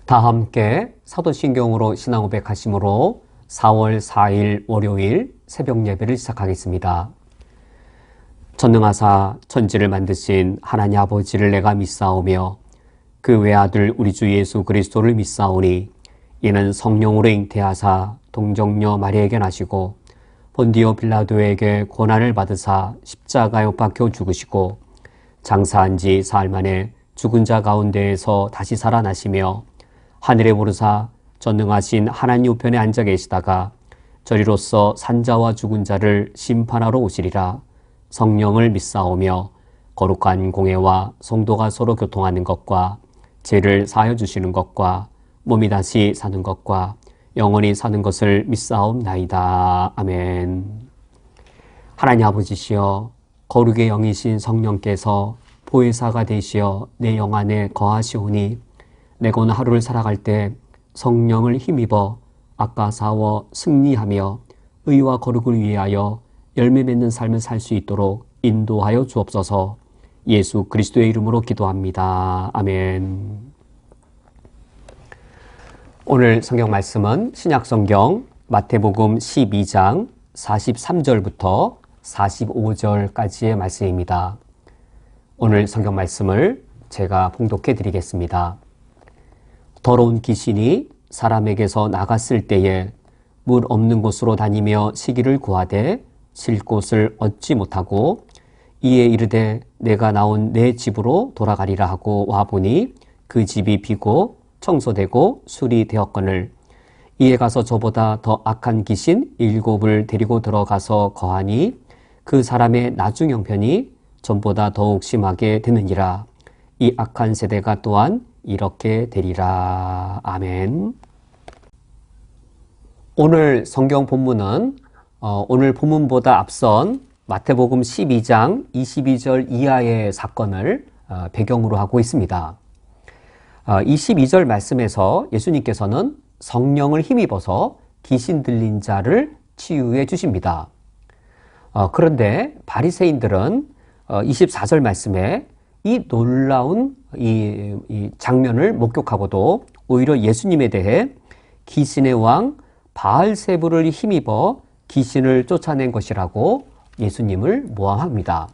다 함께 사도신경으로 신앙 고백하심으로 4월 4일 월요일 새벽 예배를 시작하겠습니다. 전능하사 천지를 만드신 하나님 아버지를 내가 믿사오며 그 외아들 우리 주 예수 그리스도를 믿사오니 이는 성령으로 잉태하사 동정녀 마리아에게 나시고 본디오 빌라도에게 고난을 받으사 십자가에 못 박혀 죽으시고 장사한 지 사흘 만에 죽은 자 가운데에서 다시 살아나시며 하늘에 오르사 전능하신 하나님 우편에 앉아 계시다가 저리로서 산자와 죽은 자를 심판하러 오시리라. 성령을 믿사오며 거룩한 공회와 성도가 서로 교통하는 것과 죄를 사하여 주시는 것과 몸이 다시 사는 것과 영원히 사는 것을 믿사옵나이다. 아멘. 하나님 아버지시여 거룩의 영이신 성령께서 보혜사가 되시어 내 영 안에 거하시오니 내가 오늘 하루를 살아갈 때 성령을 힘입어 악과사워 승리하며 의와 거룩을 위하여 열매 맺는 삶을 살 수 있도록 인도하여 주옵소서. 예수 그리스도의 이름으로 기도합니다. 아멘. 오늘 성경 말씀은 신약성경 마태복음 12장 43절부터 45절까지의 말씀입니다. 오늘 성경 말씀을 제가 봉독해 드리겠습니다. 더러운 귀신이 사람에게서 나갔을 때에 물 없는 곳으로 다니며 쉬기를 구하되 쉴 곳을 얻지 못하고 이에 이르되 내가 나온 내 집으로 돌아가리라 하고 와보니 그 집이 비고 청소되고 수리되었거늘 이에 가서 저보다 더 악한 귀신 7을 데리고 들어가서 거하니 그 사람의 나중 형편이 전보다 더욱 심하게 되느니라. 이 악한 세대가 또한 이렇게 되리라. 아멘. 오늘 성경 본문은 오늘 본문보다 앞선 마태복음 12장 22절 이하의 사건을 배경으로 하고 있습니다. 22절 말씀에서 예수님께서는 성령을 힘입어서 귀신 들린 자를 치유해 주십니다. 그런데 바리새인들은 24절 말씀에 이 놀라운 이 장면을 목격하고도 오히려 예수님에 대해 귀신의 왕 바알세불을 힘입어 귀신을 쫓아낸 것이라고 예수님을 모함합니다.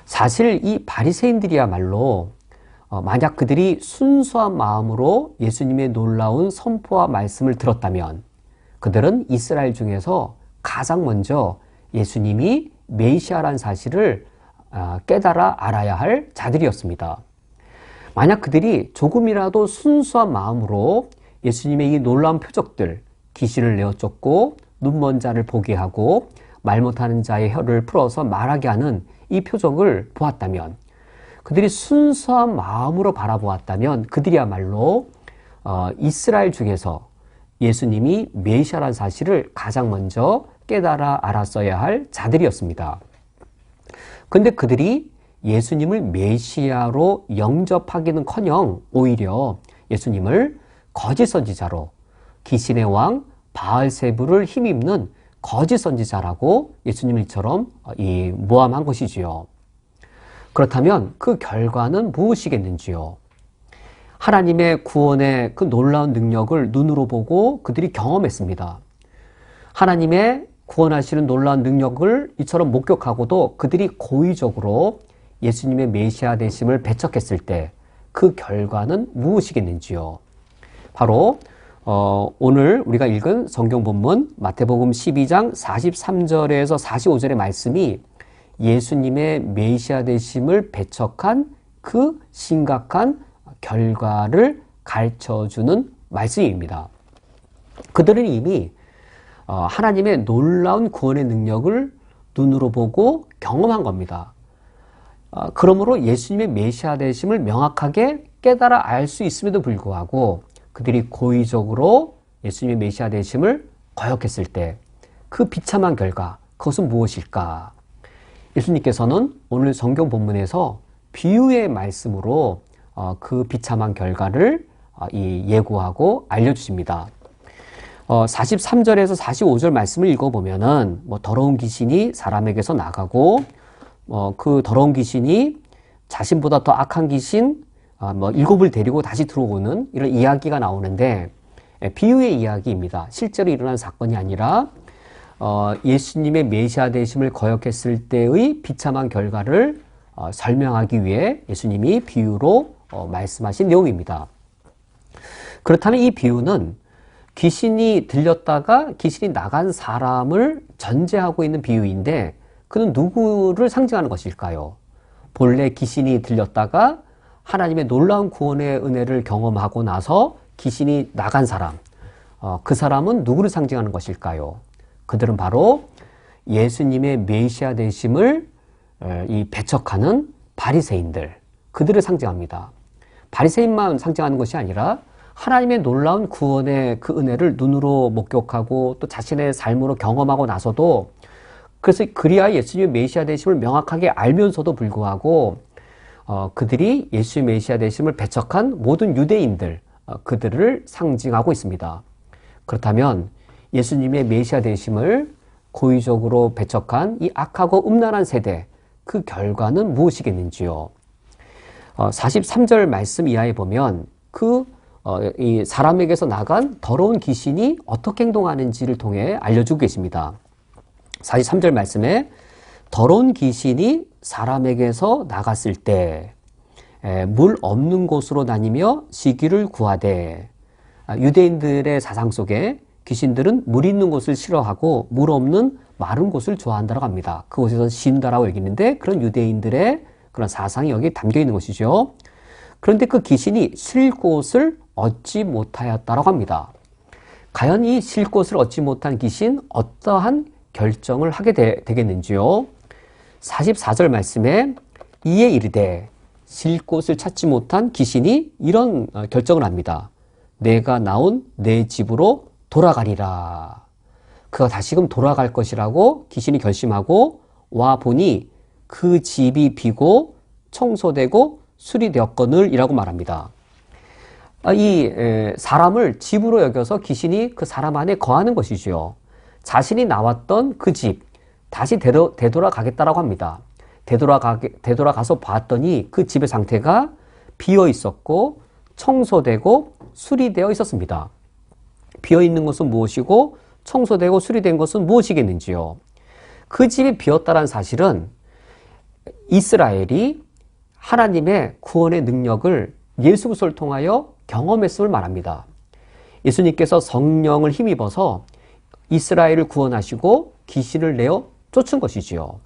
사실 이 바리새인들이야말로 만약 그들이 순수한 마음으로 예수님의 놀라운 선포와 말씀을 들었다면 그들은 이스라엘 중에서 가장 먼저 예수님이 메시아란 사실을 깨달아 알아야 할 자들이었습니다. 만약 그들이 조금이라도 순수한 마음으로 예수님의 이 놀라운 표적들, 귀신을 내어 쫓고 눈먼 자를 보게 하고 말 못하는 자의 혀를 풀어서 말하게 하는 이 표적을 보았다면, 그들이 순수한 마음으로 바라보았다면 그들이야말로 이스라엘 중에서 예수님이 메시아란 사실을 가장 먼저 깨달아 알았어야 할 자들이었습니다. 근데 그들이 예수님을 메시아로 영접하기는커녕 오히려 예수님을 거짓 선지자로 귀신의 왕 바알세불을 힘입는 거짓 선지자라고 예수님처럼 모함한 것이지요. 그렇다면 그 결과는 무엇이겠는지요? 하나님의 구원의 그 놀라운 능력을 눈으로 보고 그들이 경험했습니다. 하나님의 구원하시는 놀라운 능력을 이처럼 목격하고도 그들이 고의적으로 예수님의 메시아 되심을 배척했을 때 그 결과는 무엇이겠는지요? 바로 오늘 우리가 읽은 성경 본문 마태복음 12장 43절에서 45절의 말씀이 예수님의 메시아 되심을 배척한 그 심각한 결과를 가르쳐주는 말씀입니다. 그들은 이미 하나님의 놀라운 구원의 능력을 눈으로 보고 경험한 겁니다. 그러므로 예수님의 메시아 되심을 명확하게 깨달아 알 수 있음에도 불구하고 그들이 고의적으로 예수님의 메시아 되심을 거역했을 때 그 비참한 결과, 그것은 무엇일까? 예수님께서는 오늘 성경 본문에서 비유의 말씀으로 그 비참한 결과를 예고하고 알려주십니다. 43절에서 45절 말씀을 읽어보면은 더러운 귀신이 사람에게서 나가고 그 더러운 귀신이 자신보다 더 악한 귀신 일곱을 데리고 다시 들어오는 이런 이야기가 나오는데 비유의 이야기입니다. 실제로 일어난 사건이 아니라 예수님의 메시아 되심을 거역했을 때의 비참한 결과를 설명하기 위해 예수님이 비유로 말씀하신 내용입니다. 그렇다면 이 비유는 귀신이 들렸다가 귀신이 나간 사람을 전제하고 있는 비유인데 그는 누구를 상징하는 것일까요? 본래 귀신이 들렸다가 하나님의 놀라운 구원의 은혜를 경험하고 나서 귀신이 나간 사람, 그 사람은 누구를 상징하는 것일까요? 그들은 바로 예수님의 메시아 되심을 배척하는 바리새인들, 그들을 상징합니다. 바리새인만 상징하는 것이 아니라 하나님의 놀라운 구원의 그 은혜를 눈으로 목격하고 또 자신의 삶으로 경험하고 나서도 그래서 그리하여 예수님의 메시아 되심을 명확하게 알면서도 불구하고 그들이 예수의 메시아 되심을 배척한 모든 유대인들, 그들을 상징하고 있습니다. 그렇다면 예수님의 메시아 되심을 고의적으로 배척한 이 악하고 음란한 세대, 그 결과는 무엇이겠는지요? 43절 말씀 이하에 보면 이 사람에게서 나간 더러운 귀신이 어떻게 행동하는지를 통해 알려주고 계십니다. 43절 말씀에 더러운 귀신이 사람에게서 나갔을 때 물 없는 곳으로 다니며 시기를 구하되, 유대인들의 사상 속에 귀신들은 물 있는 곳을 싫어하고 물 없는 마른 곳을 좋아한다고 합니다. 그곳에서 쉰다라고 여기는데 그런 유대인들의 그런 사상이 여기 담겨 있는 것이죠. 그런데 그 귀신이 쉴 곳을 얻지 못하였다라고 합니다. 과연 이 쉴 곳을 얻지 못한 귀신 어떠한 결정을 하게 되겠는지요? 44절 말씀에 이에 이르되, 쉴 곳을 찾지 못한 귀신이 이런 결정을 합니다. 내가 나온 내 집으로 돌아가리라. 그가 다시금 돌아갈 것이라고 귀신이 결심하고 와 보니 그 집이 비고 청소되고 수리되었거늘 이라고 말합니다. 이 사람을 집으로 여겨서 귀신이 그 사람 안에 거하는 것이지요. 자신이 나왔던 그 집 다시 되돌아가겠다라고 합니다. 되돌아가서 봤더니 그 집의 상태가 비어 있었고 청소되고 수리되어 있었습니다. 비어 있는 것은 무엇이고 청소되고 수리된 것은 무엇이겠는지요? 그 집이 비었다는 사실은 이스라엘이 하나님의 구원의 능력을 예수 그리스도를 통하여 경험했음을 말합니다. 예수님께서 성령을 힘입어서 이스라엘을 구원하시고 귀신을 내어 쫓은 것이지요.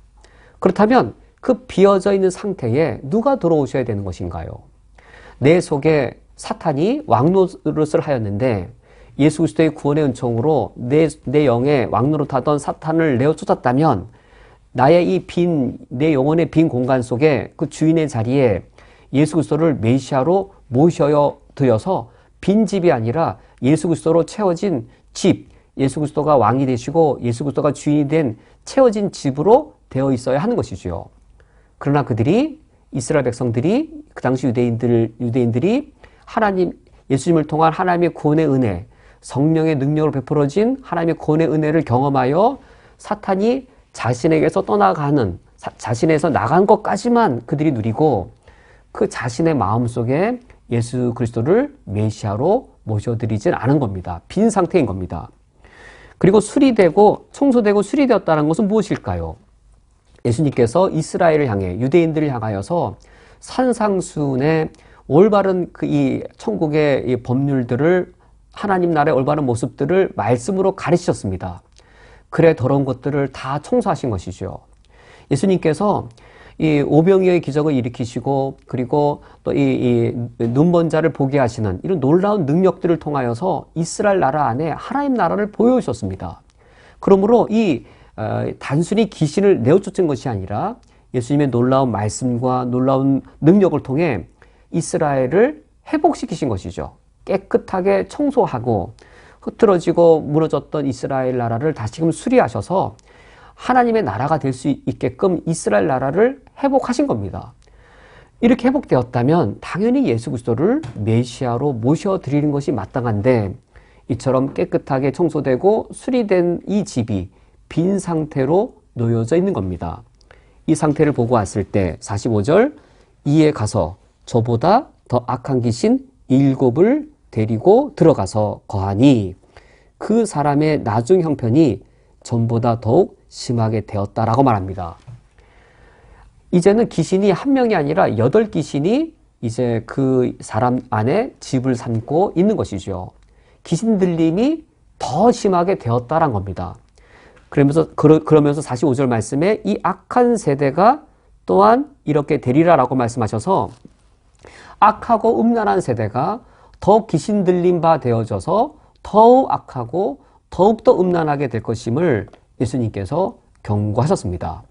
그렇다면 그 비어져 있는 상태에 누가 들어오셔야 되는 것인가요? 내 속에 사탄이 왕노릇을 하였는데 예수 그리스도의 구원의 은총으로 내 영에 왕노릇하던 사탄을 내어 쫓았다면 나의 내 영혼의 빈 공간 속에 그 주인의 자리에 예수 그리스도를 메시아로 모셔 드려서 빈 집이 아니라 예수 그리스도로 채워진 집, 예수 그리스도가 왕이 되시고 예수 그리스도가 주인이 된 채워진 집으로 되어 있어야 하는 것이지요. 그러나 이스라엘 백성들이 그 당시 유대인들이 예수님을 통한 하나님의 구원의 은혜, 성령의 능력으로 베풀어진 하나님의 구원의 은혜를 경험하여 사탄이 자신에게서 떠나가는, 자신에서 나간 것까지만 그들이 누리고 그 자신의 마음속에 예수 그리스도를 메시아로 모셔드리진 않은 겁니다. 빈 상태인 겁니다. 그리고 수리되고 청소되고 수리되었다는 것은 무엇일까요? 예수님께서 이스라엘을 향해 유대인들을 향하여서 산상수훈의 올바른 이 천국의 이 법률들을 하나님 나라의 올바른 모습들을 말씀으로 가르치셨습니다. 그래 더러운 것들을 다 청소하신 것이죠. 예수님께서 이 오병이어의 기적을 일으키시고 그리고 또 이 눈먼 자를 보게 하시는 이런 놀라운 능력들을 통하여서 이스라엘 나라 안에 하나님 나라를 보여주셨습니다. 그러므로 단순히 귀신을 내어쫓은 것이 아니라 예수님의 놀라운 말씀과 놀라운 능력을 통해 이스라엘을 회복시키신 것이죠. 깨끗하게 청소하고 흐트러지고 무너졌던 이스라엘 나라를 다시금 수리하셔서 하나님의 나라가 될 수 있게끔 이스라엘 나라를 회복하신 겁니다. 이렇게 회복되었다면 당연히 예수 그리스도를 메시아로 모셔드리는 것이 마땅한데 이처럼 깨끗하게 청소되고 수리된 이 집이 빈 상태로 놓여져 있는 겁니다. 이 상태를 보고 왔을 때 45절 이에 가서 저보다 더 악한 귀신 7을 데리고 들어가서 거하니 그 사람의 나중 형편이 전보다 더욱 심하게 되었다라고 말합니다. 이제는 귀신이 한 명이 아니라 8귀신이 이제 그 사람 안에 집을 삼고 있는 것이죠. 귀신 들림이 더 심하게 되었다란 겁니다. 그러면서 45절 말씀에 이 악한 세대가 또한 이렇게 되리라라고 말씀하셔서 악하고 음란한 세대가 더 귀신 들림 바 되어져서 더욱 악하고 더욱더 음란하게 될 것임을 예수님께서 경고하셨습니다.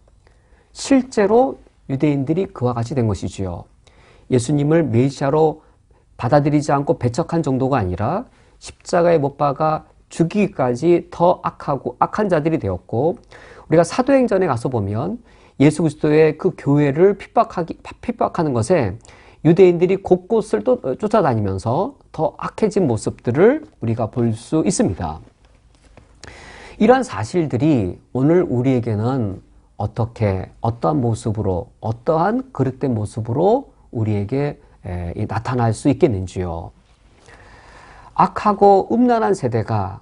실제로 유대인들이 그와 같이 된 것이지요. 예수님을 메시아로 받아들이지 않고 배척한 정도가 아니라 십자가에 못 박아 죽이기까지 더 악하고 악한 자들이 되었고, 우리가 사도행전에 가서 보면 예수 그리스도의 그 교회를 핍박하는 것에 유대인들이 곳곳을 또 쫓아다니면서 더 악해진 모습들을 우리가 볼 수 있습니다. 이러한 사실들이 오늘 우리에게는 어떠한 모습으로, 어떠한 그릇된 모습으로 우리에게 나타날 수 있겠는지요. 악하고 음란한 세대가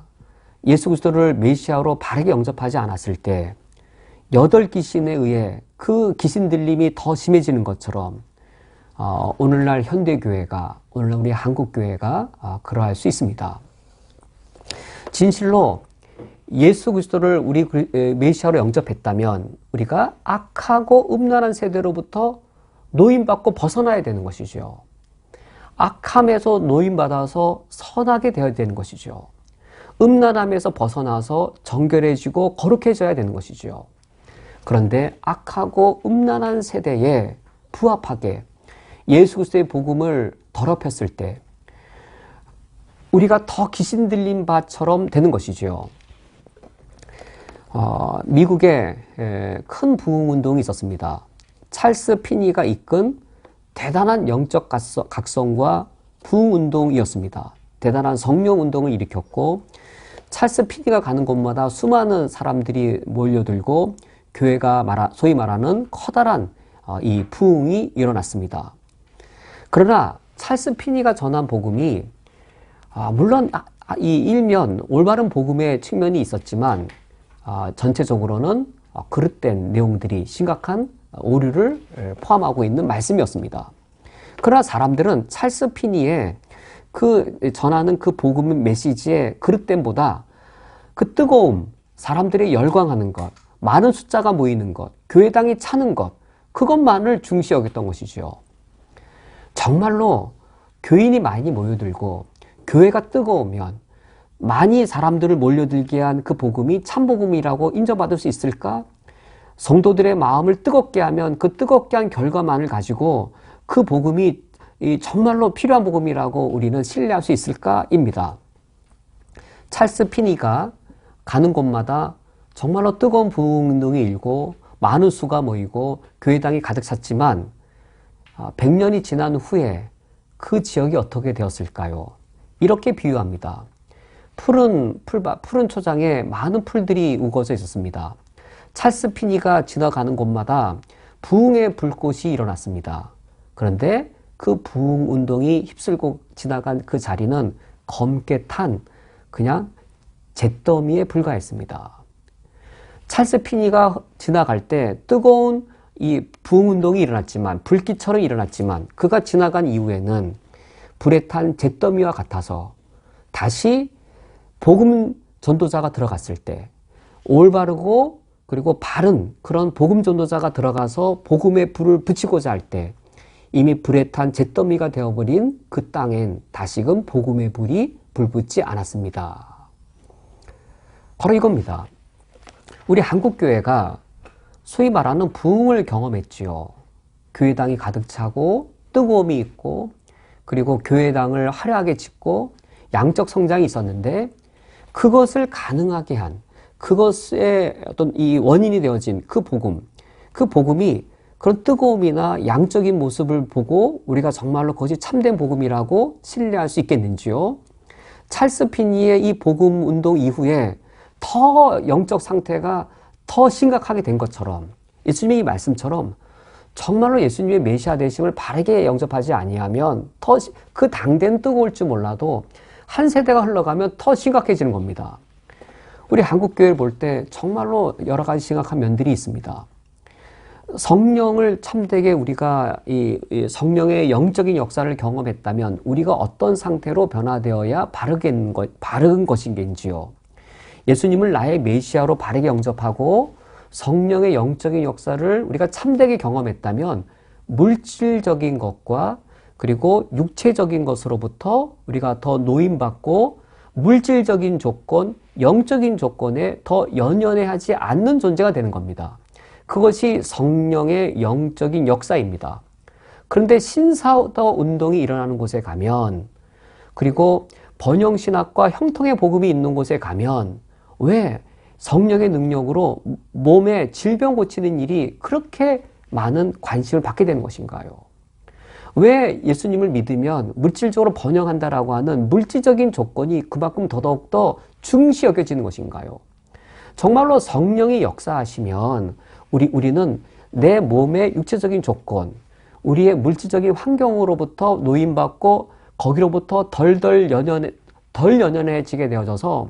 예수 그리스도를 메시아로 바르게 영접하지 않았을 때 8귀신에 의해 그 귀신 들림이 더 심해지는 것처럼 오늘날 현대교회가, 오늘날 우리 한국교회가 그러할 수 있습니다. 진실로 예수 그리스도를 우리 메시아로 영접했다면 우리가 악하고 음란한 세대로부터 노임받고 벗어나야 되는 것이죠. 악함에서 노임받아서 선하게 되어야 되는 것이죠. 음란함에서 벗어나서 정결해지고 거룩해져야 되는 것이죠. 그런데 악하고 음란한 세대에 부합하게 예수 그리스도의 복음을 더럽혔을 때 우리가 더 귀신 들린 바처럼 되는 것이죠. 미국에 큰 부흥운동이 있었습니다. 찰스 피니가 이끈 대단한 영적 각성과 부흥운동이었습니다. 대단한 성령운동을 일으켰고, 찰스 피니가 가는 곳마다 수많은 사람들이 몰려들고 교회가 소위 말하는 커다란 이 부흥이 일어났습니다. 그러나 찰스 피니가 전한 복음이 물론 이 일면 올바른 복음의 측면이 있었지만 전체적으로는 그릇된 내용들이 심각한 오류를 포함하고 있는 말씀이었습니다. 그러나 사람들은 찰스 피니의 전하는 그 복음 메시지의 그릇됨보다 그 뜨거움, 사람들의 열광하는 것, 많은 숫자가 모이는 것, 교회당이 차는 것, 그것만을 중시 여겼던 것이죠. 정말로 교인이 많이 모여들고 교회가 뜨거우면 많이 사람들을 몰려들게 한 그 복음이 참복음이라고 인정받을 수 있을까? 성도들의 마음을 뜨겁게 하면 그 뜨겁게 한 결과만을 가지고 그 복음이 정말로 필요한 복음이라고 우리는 신뢰할 수 있을까?입니다. 찰스 피니가 가는 곳마다 정말로 뜨거운 부흥운동이 일고 많은 수가 모이고 교회당이 가득 찼지만 100년이 지난 후에 그 지역이 어떻게 되었을까요? 이렇게 비유합니다. 푸른 초장에 많은 풀들이 우거져 있었습니다. 찰스 피니가 지나가는 곳마다 부흥의 불꽃이 일어났습니다. 그런데 그 부흥 운동이 휩쓸고 지나간 그 자리는 검게 탄 그냥 잿더미에 불과했습니다. 찰스 피니가 지나갈 때 뜨거운 이 부흥 운동이 일어났지만, 불길처럼 일어났지만, 그가 지나간 이후에는 불에 탄 잿더미와 같아서 다시 복음 전도자가 들어갔을 때 올바르고 그리고 바른 그런 복음 전도자가 들어가서 복음의 불을 붙이고자 할 때 이미 불에 탄 잿더미가 되어버린 그 땅엔 다시금 복음의 불이 불붙지 않았습니다. 바로 이겁니다. 우리 한국교회가 소위 말하는 부흥을 경험했지요. 교회당이 가득 차고 뜨거움이 있고 그리고 교회당을 화려하게 짓고 양적 성장이 있었는데, 그것을 가능하게 한, 그것의 어떤 이 원인이 되어진 그 복음이 그런 뜨거움이나 양적인 모습을 보고 우리가 정말로 그것이 참된 복음이라고 신뢰할 수 있겠는지요? 찰스 피니의 이 복음 운동 이후에 더 영적 상태가 더 심각하게 된 것처럼, 예수님의 이 말씀처럼 정말로 예수님의 메시아 되심을 바르게 영접하지 아니하면 더 그 당대는 뜨거울지 몰라도 한 세대가 흘러가면 더 심각해지는 겁니다. 우리 한국교회를 볼 때 정말로 여러 가지 심각한 면들이 있습니다. 성령을 참되게 우리가 이 성령의 영적인 역사를 경험했다면 우리가 어떤 상태로 변화되어야 바른 것인지요. 예수님을 나의 메시아로 바르게 영접하고 성령의 영적인 역사를 우리가 참되게 경험했다면 물질적인 것과 그리고 육체적인 것으로부터 우리가 더 노임받고 물질적인 조건, 영적인 조건에 더 연연해하지 않는 존재가 되는 겁니다. 그것이 성령의 영적인 역사입니다. 그런데 신사도 운동이 일어나는 곳에 가면, 그리고 번영신학과 형통의 복음이 있는 곳에 가면 왜 성령의 능력으로 몸에 질병 고치는 일이 그렇게 많은 관심을 받게 되는 것인가요? 왜 예수님을 믿으면 물질적으로 번영한다라고 하는 물질적인 조건이 그만큼 더더욱더 중시 여겨지는 것인가요? 정말로 성령이 역사하시면 우리는 내 몸의 육체적인 조건, 우리의 물질적인 환경으로부터 노임받고 거기로부터 덜 연연해지게 되어져서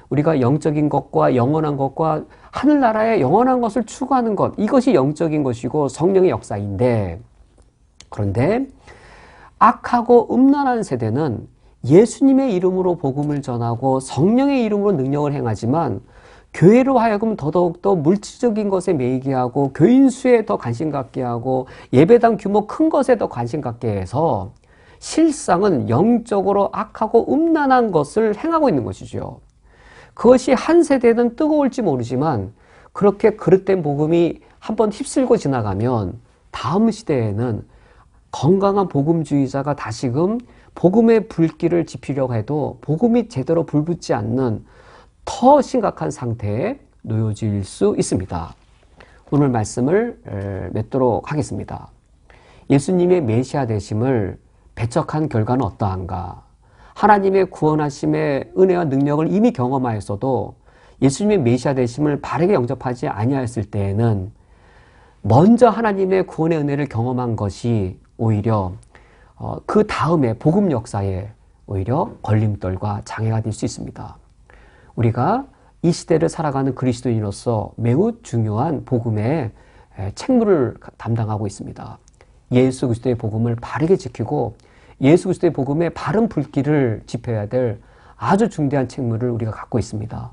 우리가 영적인 것과 영원한 것과 하늘나라의 영원한 것을 추구하는 것, 이것이 영적인 것이고 성령의 역사인데, 그런데 악하고 음란한 세대는 예수님의 이름으로 복음을 전하고 성령의 이름으로 능력을 행하지만 교회로 하여금 더더욱더 물질적인 것에 매이게 하고 교인 수에 더 관심 갖게 하고 예배당 규모 큰 것에 더 관심 갖게 해서 실상은 영적으로 악하고 음란한 것을 행하고 있는 것이죠. 그것이 한 세대는 뜨거울지 모르지만 그렇게 그릇된 복음이 한번 휩쓸고 지나가면 다음 시대에는 건강한 복음주의자가 다시금 복음의 불길을 지피려고 해도 복음이 제대로 불붙지 않는 더 심각한 상태에 놓여질 수 있습니다. 오늘 말씀을 맺도록 하겠습니다. 예수님의 메시아 되심을 배척한 결과는 어떠한가? 하나님의 구원하심의 은혜와 능력을 이미 경험하였어도 예수님의 메시아 되심을 바르게 영접하지 아니하였을 때에는 먼저 하나님의 구원의 은혜를 경험한 것이 오히려 그 다음에 복음 역사에 오히려 걸림돌과 장애가 될 수 있습니다. 우리가 이 시대를 살아가는 그리스도인으로서 매우 중요한 복음의 책무를 담당하고 있습니다. 예수 그리스도의 복음을 바르게 지키고 예수 그리스도의 복음의 바른 불길을 지펴야 될 아주 중대한 책무를 우리가 갖고 있습니다.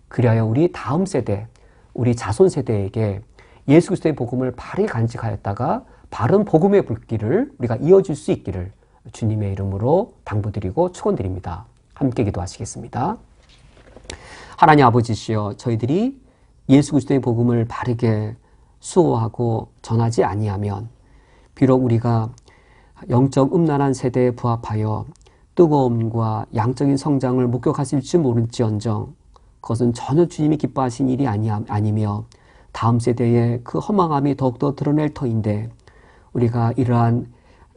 그리하여 우리 다음 세대, 우리 자손 세대에게 예수 그리스도의 복음을 바르게 간직하였다가 바른 복음의 불길을 우리가 이어줄 수 있기를 주님의 이름으로 당부드리고 축원드립니다. 함께 기도하시겠습니다. 하나님 아버지시여, 저희들이 예수 그리스도의 복음을 바르게 수호하고 전하지 아니하면 비록 우리가 영적 음란한 세대에 부합하여 뜨거움과 양적인 성장을 목격하실지 모를지언정 그것은 전혀 주님이 기뻐하신 일이 아니며 다음 세대의 그 허망함이 더욱더 드러낼 터인데 우리가 이러한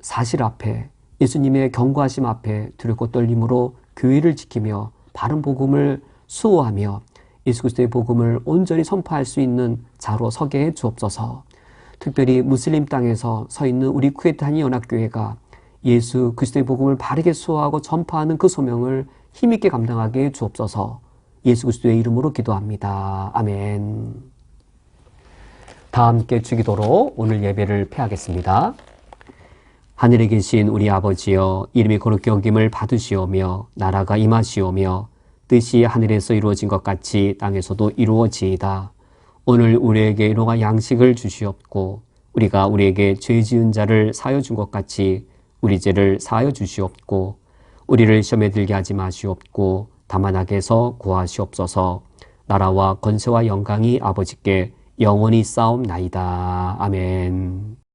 사실 앞에 예수님의 경고하심 앞에 두렵고 떨림으로 교회를 지키며 바른 복음을 수호하며 예수 그리스도의 복음을 온전히 선포할 수 있는 자로 서게 해 주옵소서. 특별히 무슬림 땅에서 서 있는 우리 쿠웨이트 한인연합교회가 예수 그리스도의 복음을 바르게 수호하고 전파하는 그 소명을 힘있게 감당하게 해 주옵소서. 예수 그리스도의 이름으로 기도합니다. 아멘. 다 함께 주기도로 오늘 예배를 폐하겠습니다. 하늘에 계신 우리 아버지여, 이름이 거룩히 여김을 받으시오며 나라가 임하시오며 뜻이 하늘에서 이루어진 것 같이 땅에서도 이루어지이다. 오늘 우리에게 일용할 양식을 주시옵고 우리가 우리에게 죄 지은 자를 사하여 준 것 같이 우리 죄를 사하여 주시옵고 우리를 시험에 들게 하지 마시옵고 다만 악에서 구하시옵소서. 나라와 권세와 영광이 아버지께 영원히 쌓옵나이다. 아멘.